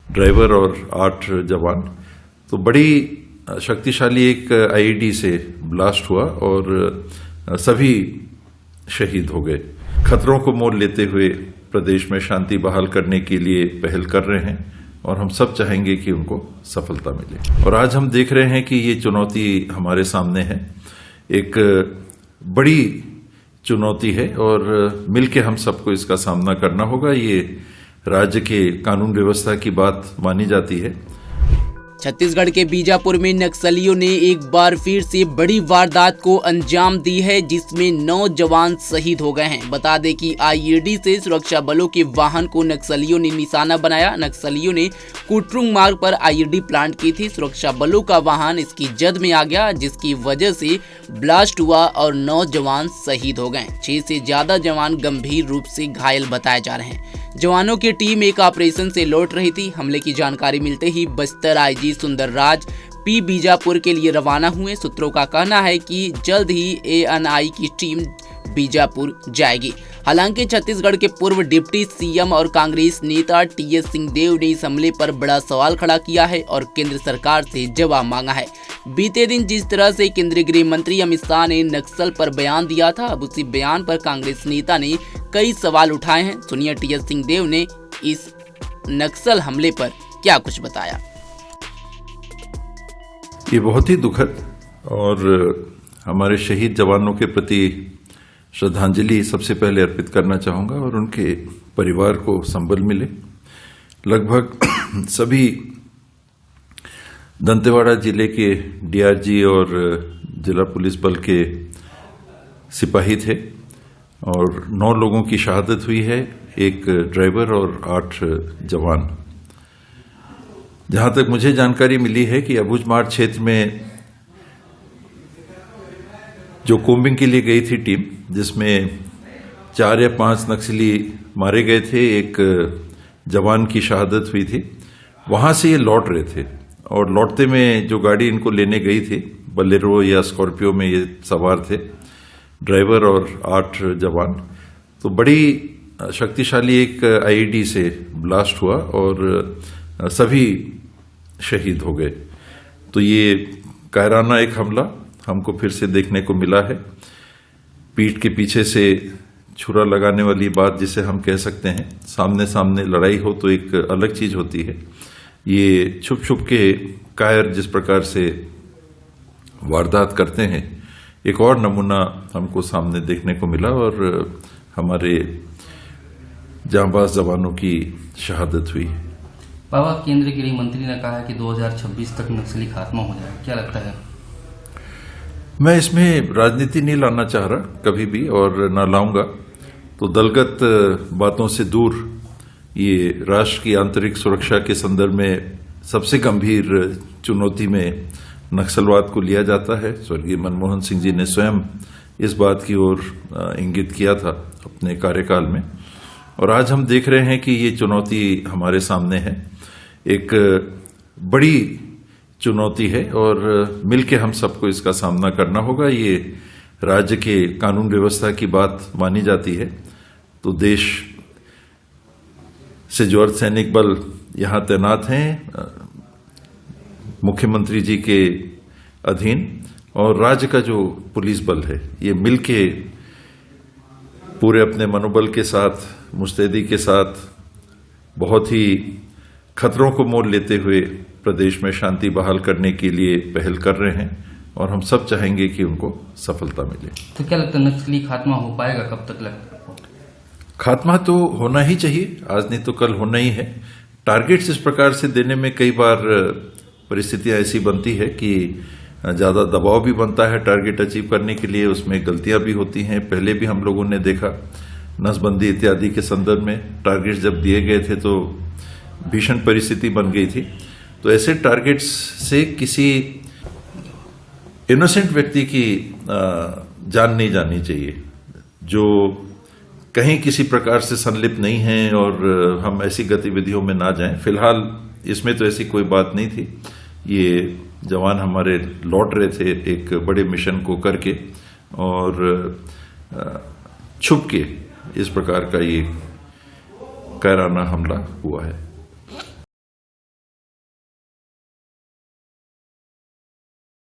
Driver और 8 जवान। तो बड़ी शक्तिशाली एक आईईडी से ब्लास्ट हुआ और सभी शहीद हो गए। खतरों को मोल लेते हुए प्रदेश में शांति बहाल करने के लिए पहल कर रहे हैं और हम सब चाहेंगे कि उनको सफलता मिले। और आज हम देख रहे हैं कि ये चुनौती हमारे सामने है, एक बड़ी चुनौती है और मिलकर हम सबको इसका सामना करना होगा। ये राज्य के कानून व्यवस्था की बात मानी जाती है। छत्तीसगढ़ के बीजापुर में नक्सलियों ने एक बार फिर से बड़ी वारदात को अंजाम दी है, जिसमें 9 जवान शहीद हो गए हैं। बता दें कि आईईडी से सुरक्षा बलों के वाहन को नक्सलियों ने निशाना बनाया। नक्सलियों ने कुटरुंग मार्ग पर आईईडी प्लांट की थी। सुरक्षा बलों का वाहन इसकी जद में आ गया, जिसकी वजह से ब्लास्ट हुआ और 9 जवान शहीद हो गए। 6 से ज्यादा जवान गंभीर रूप से घायल बताए जा रहे हैं। जवानों की टीम एक ऑपरेशन से लौट रही थी। हमले की जानकारी मिलते ही बस्तर आईजी सुंदरराज पी बीजापुर के लिए रवाना हुए। सूत्रों का कहना है कि जल्द ही एएनआई की टीम बीजापुर जाएगी। हालांकि छत्तीसगढ़ के पूर्व डिप्टी सीएम और कांग्रेस नेता टीएस सिंहदेव ने इस हमले पर बड़ा सवाल खड़ा किया है और केंद्र सरकार से जवाब मांगा है। बीते दिन जिस तरह से केंद्रीय गृह मंत्री अमित शाह ने नक्सल पर बयान दिया था, अब उसी बयान पर कांग्रेस नेता ने कई सवाल उठाए हैं। सुनिए टीएस सिंहदेव ने इस नक्सल हमले पर क्या कुछ बताया। ये बहुत ही दुखद और हमारे शहीद जवानों के प्रति श्रद्धांजलि सबसे पहले अर्पित करना चाहूंगा और उनके परिवार को संबल मिले। लगभग सभी दंतेवाड़ा जिले के डीआरजी और जिला पुलिस बल के सिपाही थे और 9 लोगों की शहादत हुई है, एक ड्राइवर और 8 जवान। जहां तक मुझे जानकारी मिली है कि अबूझमाड़ क्षेत्र में जो कोम्बिंग के लिए गई थी टीम, जिसमें 4 या 5 नक्सली मारे गए थे, एक जवान की शहादत हुई थी, वहां से ये लौट रहे थे और लौटते में जो गाड़ी इनको लेने गई थी, बलेरो या स्कॉर्पियो में ये सवार थे, ड्राइवर और 8 जवान। तो बड़ी शक्तिशाली एक आईईडी से ब्लास्ट हुआ और सभी शहीद हो गए। तो ये कायराना एक हमला हमको फिर से देखने को मिला है। पीठ के पीछे से छुरा लगाने वाली बात जिसे हम कह सकते हैं, सामने सामने लड़ाई हो तो एक अलग चीज होती है। ये छुप छुप के कायर जिस प्रकार से वारदात करते हैं, एक और नमूना हमको सामने देखने को मिला और हमारे जांबाज जवानों की शहादत हुई। बाबा, केंद्रीय गृह मंत्री ने कहा है कि 2026 तक नक्सली खात्मा हो जाए, क्या लगता है? मैं इसमें राजनीति नहीं लाना चाह रहा कभी भी और ना लाऊंगा। तो दलगत बातों से दूर ये राष्ट्र की आंतरिक सुरक्षा के संदर्भ में सबसे गंभीर चुनौती में नक्सलवाद को लिया जाता है। स्वर्गीय मनमोहन सिंह जी ने स्वयं इस बात की ओर इंगित किया था अपने कार्यकाल में और आज हम देख रहे हैं कि ये चुनौती हमारे सामने है, एक बड़ी चुनौती है और मिलकर हम सबको इसका सामना करना होगा। ये राज्य के कानून व्यवस्था की बात मानी जाती है। तो देश से जो अर्धसैनिक बल यहां तैनात हैं, मुख्यमंत्री जी के अधीन, और राज्य का जो पुलिस बल है, ये मिलके पूरे अपने मनोबल के साथ, मुस्तैदी के साथ, बहुत ही खतरों को मोल लेते हुए प्रदेश में शांति बहाल करने के लिए पहल कर रहे हैं और हम सब चाहेंगे कि उनको सफलता मिले। तो क्या लगता है नक्सली खात्मा हो पाएगा? कब तक लगता है? खात्मा तो होना ही चाहिए, आज नहीं तो कल होना ही है। टारगेट्स इस प्रकार से देने में कई बार परिस्थितियां ऐसी बनती है कि ज्यादा दबाव भी बनता है टारगेट अचीव करने के लिए, उसमें गलतियां भी होती हैं। पहले भी हम लोगों ने देखा नसबंदी इत्यादि के संदर्भ में टारगेट्स जब दिए गए थे तो भीषण परिस्थिति बन गई थी। तो ऐसे टारगेट्स से किसी इनोसेंट व्यक्ति की जान नहीं जानी चाहिए, जो कहीं किसी प्रकार से संलिप्त नहीं है और हम ऐसी गतिविधियों में ना जाएं। फिलहाल इसमें तो ऐसी कोई बात नहीं थी। ये जवान हमारे लौट रहे थे एक बड़े मिशन को करके और छुप के इस प्रकार का ये कायराना हमला हुआ है।